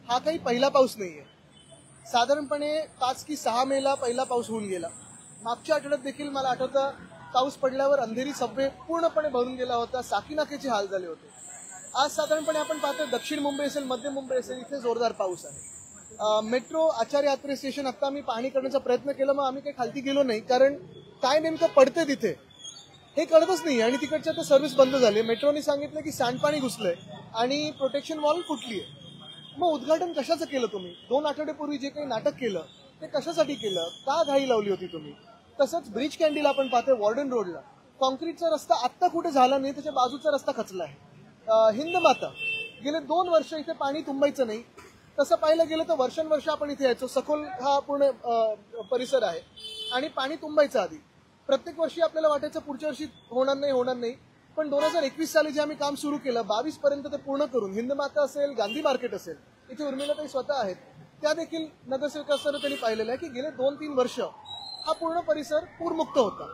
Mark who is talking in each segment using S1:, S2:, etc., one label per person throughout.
S1: हा काही पहिला पाऊस नाहीये. साधारणपणे 5 की 6 मेला पहिला पाऊस होऊन गेला. मागच्या आठवड्यात देखील मला आठवतं पाऊस पडल्यावर अंधेरी सबवे पूर्णपणे भरून गेला होता, साकीनाक्याचे हाल झाले होते. आज साधारणपणे आपण पाहतो दक्षिण मुंबई असेल, मध्य मुंबई असेल, इथे जोरदार पाऊस आहे. मेट्रो आचार्य यात्रे स्टेशन आता आम्ही पाहणी करण्याचा प्रयत्न केला, मग आम्ही काही खालती गेलो नाही, कारण काय नेमकं पडते तिथे हे कळतच नाही. आणि तिकडच्या तर सर्व्हिस बंद झाली. मेट्रोने सांगितलं की सांडपाणी घुसलंय आणि प्रोटेक्शन वॉल फुटलीय. मग उद्घाटन कशाचं केलं तुम्ही? 2 आठवड्यापूर्वी जे काही नाटक केलं ते कशासाठी केलं? का घाई लावली होती तुम्ही? तसंच ब्रिज कॅन्डीला आपण पाहतोय वॉर्डन रोडला कॉन्क्रीटचा रस्ता आत्ता कुठे झाला नाही, त्याच्या बाजूचा रस्ता खचला आहे. हिंदमाता गेले 2 वर्ष इथे पाणी तुंबायचं नाही. तसं पाहिलं गेलं तर वर्षानुवर्ष आपण इथे यायचो. सखोल हा पूर्ण परिसर आहे आणि पाणी तुंबायचं आधी. प्रत्येक वर्षी आपल्याला वाटायचं पुढच्या वर्षी होणार नाही, पण 2021 साली जे आम्ही काम सुरू केलं 22 पर्यंत ते पूर्ण करून हिंदमाता असेल, गांधी मार्केट असेल, इथे उर्मिलाताई स्वतः आहेत, त्या देखील नगरसेवक असताना त्यांनी पाहिलेलं आहे की गेले 2-3 वर्ष हा पूर्ण परिसर पूरमुक्त होता.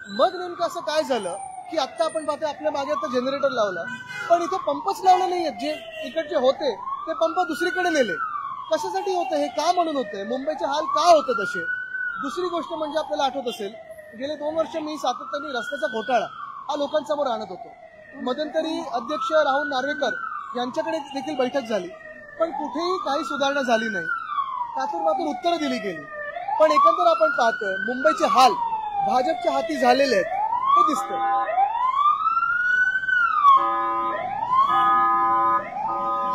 S1: मग नेमकं असं काय झालं की आता आपण पाहतोय आपल्या मागे आता जनरेटर लावला, पण इथे पंपच लावले नाहीयेत. जे इकडचे होते ते पंप दुसरीकडे नेले. कशासाठी होतं हे? का म्हणून होतंय? मुंबईचे हाल का होते तसे? दुसरी गोष्ट म्हणजे आपल्याला आठवत असेल गेले 2 वर्ष मी सातत्याने रस्त्याचा घोटाळा हा लोकांसमोर आणत होतो. मध्यंतरी अध्यक्ष राहुल नार्वेकर यांच्याकडे देखील बैठक झाली, पण कुठेही काही सुधारणा झाली नाही. मातूर उत्तरं दिली गेली. पण एकंदर आपण पाहतोय मुंबईचे हाल भाजपच्या हाती झालेले आहेत हे दिसतं.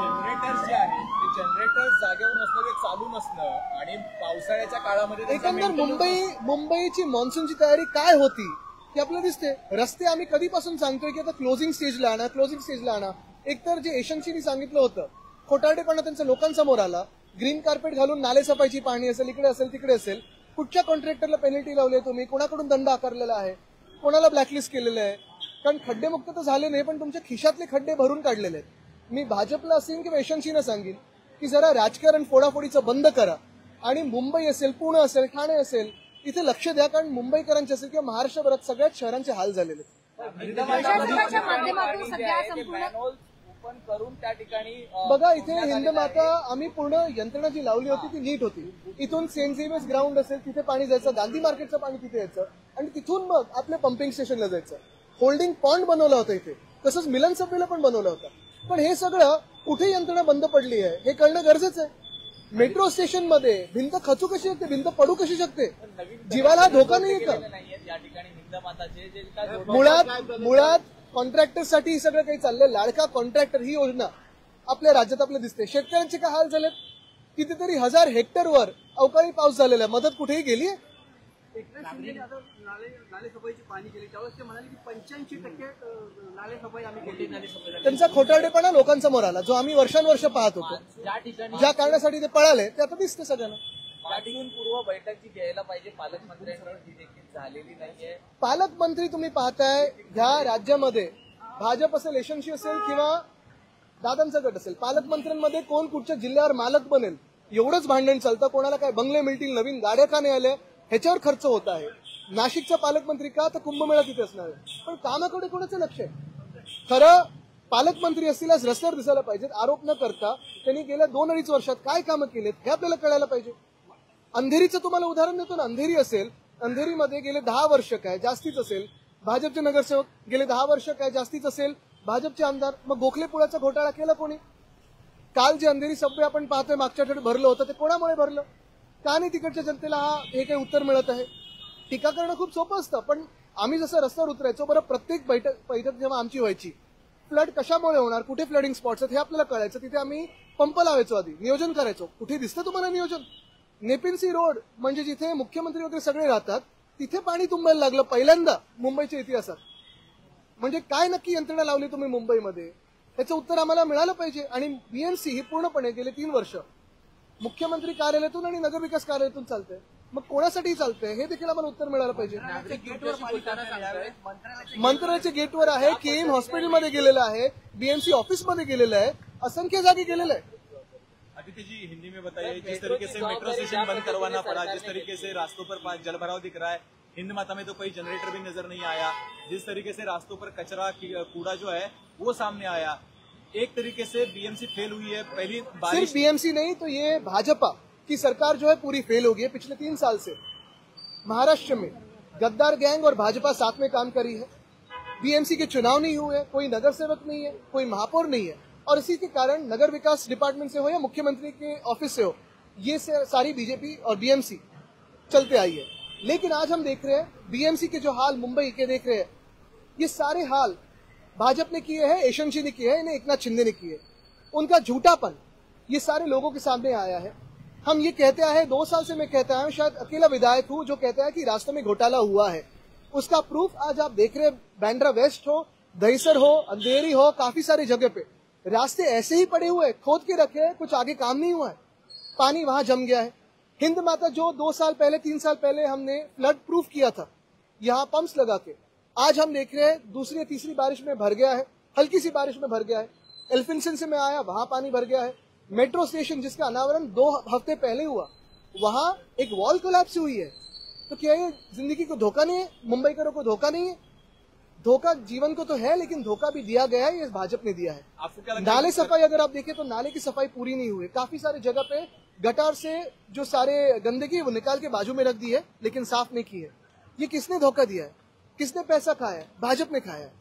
S2: जनरेटर्स जे आहेत ते जनरेटर्स जागेवर नसणं, ते चालू नसणं आणि पावसाळ्याच्या काळामध्ये
S1: एकंदर मुंबईची मान्सूनची तयारी काय होती हे आपल्याला दिसते. रस्ते आम्ही कधीपासून सांगतोय की आता क्लोजिंग स्टेजला आणा. एकतर जे एशन्सीनी सांगितलं होतं खोटारडेपणा त्यांचा लोकांसमोर आला. ग्रीन कार्पेट घालून नाले सफाईची पाहणी असेल, इकडे असेल तिकडे असेल. कुठच्या कॉन्ट्रॅक्टरला पेनल्टी लावली तुम्ही? कोणाकडून दंड आकारलेला आहे? कोणाला ब्लॅकलिस्ट केलेलं आहे? कारण खड्डेमुक्त तर झाले नाही, पण तुमच्या खिशातले खड्डे भरून काढलेले आहेत. मी भाजपला असेल किंवा एशन्सीनं सांगेन की जरा राजकारण फोडाफोडीचं बंद करा आणि मुंबई असेल, पुणे असेल, ठाणे असेल, इथे लक्ष द्या. कारण मुंबईकरांचे असेल किंवा महाराष्ट्रभरात सगळ्याच शहरांचे हाल झालेले
S2: करून त्या ठिकाणी
S1: बघा. इथे हिंदमाता आम्ही पूर्ण यंत्रणा जी लावली होती ती नीट होती. इथून सेंट झेवियर्स ग्राउंड असेल तिथे पाणी जायचं, गांधी मार्केटचं पाणी तिथे यायचं आणि तिथून मग आपल्या पंपिंग स्टेशनला जायचं. होल्डिंग पॉइंट बनवला होता इथे, तसंच मिलन सबवेला पण बनवलं होतं. पण हे सगळं कुठे यंत्रणा बंद पडली आहे हे कळणं गरजेचं आहे. मेट्रो स्टेशन मध्ये भिंत खचू कशी शकते? भिंत पडू कशी शकते? जीवाला धोका नाही येतं. मुळात कॉन्ट्रॅक्टरसाठी सगळं काही चाललंय. लाडका कॉन्ट्रॅक्टर ही योजना आपल्या राज्यात आपल्याला दिसते. शेतकऱ्यांचे काय हाल झालेत? कितीतरी 1000 हेक्टरवर अवकाळी पाऊस झालेला आहे. मदत कुठेही गेली आहे?
S3: नालेसफाईची पाणी केली त्यावेळेस ते म्हणाले की 85% नालेसफाई आम्ही केली.
S1: त्यांचा खोटारडेपणा लोकांसमोर आला, जो आम्ही वर्षानुवर्ष पाहत होतो. ज्या कारणासाठी ते पळाले ते आता दिसते सगळ्यांना.
S2: पूर्व बैठक जी घ्यायला पाहिजे पालकमंत्र्यांवर ती देखील झालेली नाहीये.
S1: पालकमंत्री तुम्ही पाहताय ह्या राज्यामध्ये भाजप असेल, एशन्सी असेल किंवा दादांचा गट असेल, पालकमंत्र्यांमध्ये कोण कुठच्या जिल्ह्यावर मालक बनेल एवढंच भांडण चालतं. कोणाला काय बंगले मिळतील, नवीन गाड्या का नाही आल्या ह्याच्यावर खर्च होत आहे. नाशिकचा पालकमंत्री का? तर कुंभमेळा तिथे असणार आहे. पण कामाकडे कोणाचं लक्ष आहे? खरं पालकमंत्री असतील आज रस्त्यावर दिसायला पाहिजेत. आरोप न करता त्यांनी गेल्या 2-2.5 वर्षात काय कामं केलेत हे आपल्याला कळायला पाहिजे. अंधेरीचं तुम्हाला उदाहरण देतो ना. अंधेरी असेल, अंधेरीमध्ये गेले 10 वर्ष काय जास्तीच असेल भाजपचे नगरसेवक, गेले 10 वर्ष काय जास्तीच असेल भाजपचे आमदार. मग गोखले पुलाचा घोटाळा केला कोणी? काल जे अंधेरी सबवे आपण पाहतोय मागच्या आठवड्यात भरलं होतं ते कोणामुळे भरलं? का नाही तिकडच्या जनतेला हे काही उत्तर मिळत आहे? टीका करणं खूप सोपं असतं, पण आम्ही जसं रस्त्यावर उतरायचो, बरं प्रत्येक बैठक जेव्हा आमची व्हायची, फ्लड कशामुळे होणार, कुठे फ्लडिंग स्पॉट्स आहेत हे आपल्याला कळायचं. तिथे आम्ही पंप लावायचो, आधी नियोजन करायचो. कुठे दिसतं तुम्हाला नियोजन? नेपिन्सी रोड म्हणजे जिथे मुख्यमंत्री वगैरे सगळे राहतात तिथे पाणी तुंबायला लागलं पहिल्यांदा मुंबईच्या इतिहासात. म्हणजे काय नक्की यंत्रणा लावली तुम्ही मुंबईमध्ये याचं उत्तर आम्हाला मिळालं पाहिजे. आणि बीएमसी ही पूर्णपणे गेले 3 वर्ष मुख्यमंत्री कार्यालयातून आणि नगरविकास कार्यालयातून चालते. मग कोणासाठी चालतंय हे देखील आम्हाला उत्तर मिळालं पाहिजे. मंत्रालयाच्या गेटवर आहे, केएम हॉस्पिटलमध्ये गेलेलं आहे, बीएमसी ऑफिसमध्ये गेलेलं आहे, असंख्य जागी गेलेलं आहे.
S4: आदित्य जी, हिंदी में बताइए, जिस तरीके से मेट्रो स्टेशन बंद करवाना पड़ा, जिस तरीके से रास्तों पर जलभराव दिख रहा है, हिंद माता में तो कोई जनरेटर भी नजर नहीं आया, जिस तरीके से रास्तों पर कचरा कूड़ा जो है वो सामने आया, एक तरीके से बीएमसी फेल हुई है। पहली
S1: सिर्फ
S4: बारिश
S1: बीएमसी नहीं तो ये भाजपा की सरकार जो है पूरी फेल हो गई है। पिछले 3 साल से महाराष्ट्र में गद्दार गैंग और भाजपा साथ में काम करी है। बीएमसी के चुनाव नहीं हुए, कोई नगर सेवक नहीं है, कोई महापौर नहीं है, और इसी के कारण नगर विकास डिपार्टमेंट से हो या मुख्यमंत्री के ऑफिस से हो, ये सारी बीजेपी और बीएमसी चलते आई है। लेकिन आज हम देख रहे हैं बीएमसी के जो हाल मुंबई के देख रहे हैं, ये सारे हाल भाजपा ने किए हैं, यशवंत ने किए हैं, इन्हें एकनाथ शिंदे ने किए। उनका झूठापन ये सारे लोगों के सामने आया है। हम ये कहते आए 2 साल से, मैं कहता हूं शायद अकेला विधायक हूं जो कहता है कि रास्ते में घोटाला हुआ है। उसका प्रूफ आज आप देख रहे हैं, बांद्रा वेस्ट हो, दहिसर हो, अंधेरी हो, काफी सारी जगह पे रास्ते ऐसे ही पड़े हुए, खोद के रखे हैं, कुछ आगे काम नहीं हुआ है, पानी वहां जम गया है। हिंद माता जो 2 साल पहले 3 साल पहले हमने फ्लड प्रूफ किया था यहाँ पंप्स लगा के, आज हम देख रहे हैं दूसरी तीसरी बारिश में भर गया है, हल्की सी बारिश में भर गया है। एल्फिंसन से मैं आया, वहां पानी भर गया है। मेट्रो स्टेशन जिसका अनावरण 2 हफ्ते पहले हुआ, वहां एक वॉल कोलैप्स हुई है। तो क्या ये जिंदगी को धोखा नहीं है? मुंबईकरों को धोखा नहीं है? धोखा जीवन को तो है, लेकिन धोखा भी दिया गया है, ये भाजपा ने दिया है।
S4: आपको क्या लगता है?
S1: नाले सफाई अगर आप देखें तो नाले की सफाई पूरी नहीं हुई। काफी सारे जगह पे गटार से जो सारे गंदगी वो निकाल के बाजू में रख दी है, लेकिन साफ नहीं की है। ये किसने धोखा दिया है? किसने पैसा खाया है? भाजपा ने खाया है।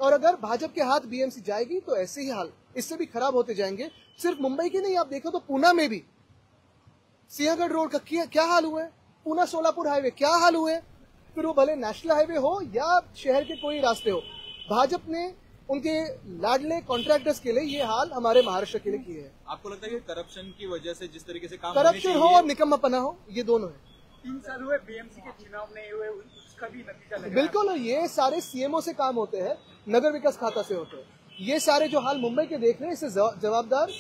S1: और अगर भाजपा के हाथ बीएमसी जाएगी तो ऐसे ही हाल इससे भी खराब होते जाएंगे। सिर्फ मुंबई के नहीं, आप देखो तो पूना में भी सिंहगढ़ रोड का क्या हाल हुआ है, पूना सोलापुर हाईवे क्या हाल हुए, फिर वो भले नेशनल हाईवे हो या शहर के कोई रास्ते हो, भाजपा ने उनके लाडले कॉन्ट्रैक्टर्स के लिए ये हाल हमारे महाराष्ट्र के लिए किए हैं।
S4: आपको लगता है कि करप्शन की वजह से जिस तरीके से काम
S1: करप्शन हो और निकम्मापना हो, ये दोनों है।
S3: 3 साल हुए बीएमसी के चुनाव नहीं हुए, उसका भी नतीजा लग रहा है।
S1: बिल्कुल, ये सारे सीएमओ से काम होते हैं, नगर विकास खाता से होते हैं। ये सारे जो हाल मुंबई के देख रहे हैं, इससे जवाबदार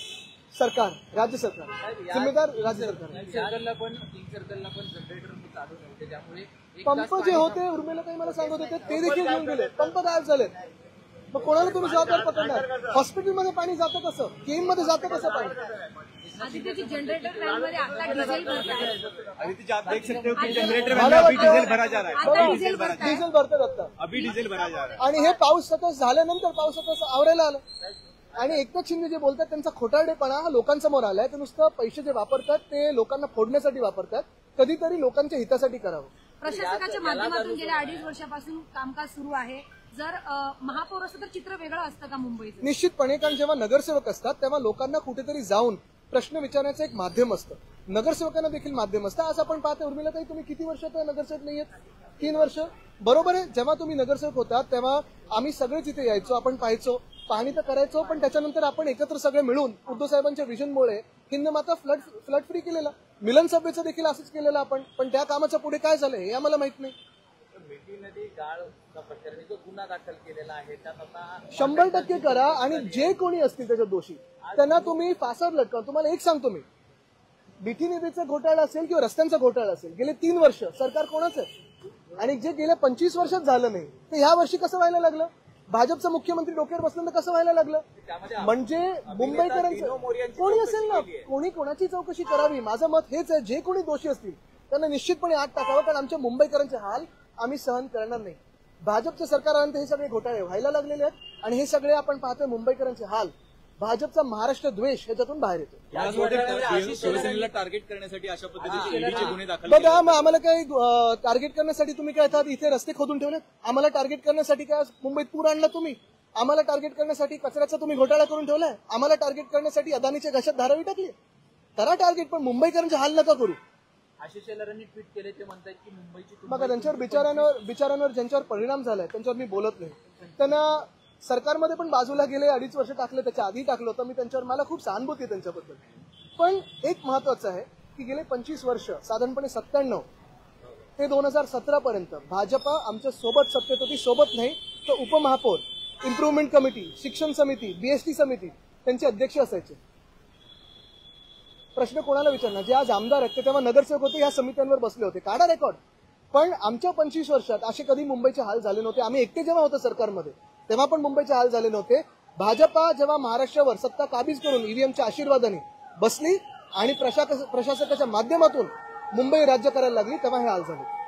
S1: सरकार, राज्य सरकार, जिम्मेदार राज्य सरकार।
S3: सर्कलला पण जनरेटर चालू नव्हते, त्यामुळे
S1: पंप जे होते उर्मिला काही मला सांगत होते ते देखील घेऊन गेले, पंप गायब झाले। मग कोणाला तुम्ही जबाबदार पकडणार? हॉस्पिटलमध्ये पाणी जातं कसं? केम मध्ये जातं कसं पाणी?
S5: आदित्यजी जनरेटर व्हॅनमध्ये आता डिझेल भरतात।
S4: आदित्य आप देख सकते हो कि जनरेटर वैन में अभी डीजल भरा जा रहा है।
S5: आता डिझेल भरतात।
S1: डिझेल भरतात आता,
S4: अभी डीजल भरा जा रहा है।
S1: आणि हे पाऊस सतत झाल्यानंतर पावसाचं आवरायला आलं। आणि एकनाथ शिंदे जे बोलतात त्यांचा खोटारडेपणा हा लोकांसमोर आलाय। ते नुसतं पैसे जे वापरतात ते लोकांना फोडण्यासाठी वापरतात, कधीतरी लोकांच्या हितासाठी करावं।
S5: प्रशासकाच्या माध्यमातून गेल्या 2.5 वर्षापासून कामकाज सुरू आहे। जर महापौर असतं तर चित्र वेगळं असतं का मुंबईचं?
S1: निश्चितपणे, कारण जेव्हा नगरसेवक असतात तेव्हा लोकांना कुठेतरी जाऊन प्रश्न विचारण्याचं एक माध्यम असतं, नगरसेवकांना देखील माध्यम असतं। आज आपण पाहतो उर्मिलाताई, तुम्ही किती वर्षात नगरसेवक नाहीयेत? 3 वर्ष, बरोबर आहे। जेव्हा तुम्ही नगरसेवक होता तेव्हा आम्ही सगळेच इथे यायचो, आपण पाहायचो, पाहणी तर करायचो, पण त्याच्यानंतर आपण एकत्र सगळे मिळून उद्धव साहेबांच्या विजनमुळे हिंद माता फ्लड फ्री केलेला, मिलन सभेचं देखील असंच केलेलं आपण, पण त्या कामाचं पुढे काय झालं हे आम्हाला माहित नाही।
S3: मिठी नदी गाळ प्रकरणी जो गुन्हा दाखल केलेला आहे त्यात आता
S1: 100% करा, आणि जे कोणी असतील त्याच्यात दोषी त्यांना तुम्ही फासावर लटका। तुम्हाला एक सांगतो मी, मिठी नदीचा घोटाळा असेल किंवा रस्त्यांचा घोटाळा असेल, गेले 3 वर्ष सरकार कोणाचं आहे, आणि जे गेल्या 25 वर्षात झालं नाही ते ह्या वर्षी कसं व्हायला लागलं? भाजपचा मुख्यमंत्री डोक्यावर बसल्यानंतर कसं व्हायला लागलं? म्हणजे मुंबईकरांचं कोणी असेल ना, कोणी कोणाची चौकशी करावी। माझं मत हेच आहे, जे कोणी दोषी असतील त्यांना निश्चितपणे आत टाकावं, कारण आमच्या मुंबईकरांचे हाल आम्ही सहन करणार नाही। भाजपचं सरकार आल्यानंतर हे सगळे घोटाळे व्हायला लागलेले आहेत, आणि हे सगळे आपण पाहतोय मुंबईकरांचे हाल, भाजपचा महाराष्ट्र द्वेष ह्याच्यातून बाहेर येतो।
S4: शिवसेनेला टार्गेट करण्यासाठी अशा पद्धतीचे ईडीचे गुन्हे दाखल
S1: बघा, मग आम्हाला काही टार्गेट करण्यासाठी तुम्ही काय येतात इथे रस्ते खोदून ठेवलेत? आम्हाला टार्गेट करण्यासाठी काय मुंबईत पूर आणला तुम्ही? आम्हाला टार्गेट करण्यासाठी कचऱ्याचा तुम्ही घोटाळा करून ठेवलाय? आम्हाला टार्गेट करण्यासाठी अदानीच्या घशात धारावी टाकली? करा टार्गेट, पण मुंबईकरांचे हाल नका करू।
S3: आशिष शेलारांनी ट्विट केले, ते म्हणतात की मुंबईची
S1: बघा, त्यांच्यावर बिचारांवर ज्यांच्यावर परिणाम झालाय त्यांच्यावर मी बोलत नाही। त्यांना सरकारमध्ये पण बाजूला गेले, 2.5 वर्ष टाकले, त्याच्या आधी टाकलं होतं मी त्यांच्यावर, मला खूप सहानुभूती आहे त्यांच्याबद्दल। पण एक महत्वाचं आहे की गेले 25 वर्ष, साधारणपणे 97 ते 2017 पर्यंत भाजपा आमच्या सोबत सत्तेत होती, सोबत नाही तर उपमहापौर, इम्प्रुव्हमेंट कमिटी, शिक्षण समिती, बीएसटी समिती त्यांचे अध्यक्ष असायचे। प्रश्न कोणाला विचारणार? जे आज आमदार आहेत ते तेव्हा नगरसेवक होते, या समित्यांवर बसले होते, काढा रेकॉर्ड। पण आमच्या 25 वर्षात असे कधी मुंबईचे हाल झाले नव्हते। आम्ही एकटे जेव्हा होतो सरकारमध्ये तेव्हा पण मुंबईचे हाल झाले नव्हते। भाजपा जेव्हा महाराष्ट्रावर सत्ता काबीज करून ईव्हीएमच्या आशीर्वादाने बसली आणि प्रशासकाच्या माध्यमातून मुंबई राज्य करायला लागली, तेव्हा हे हाल झाले।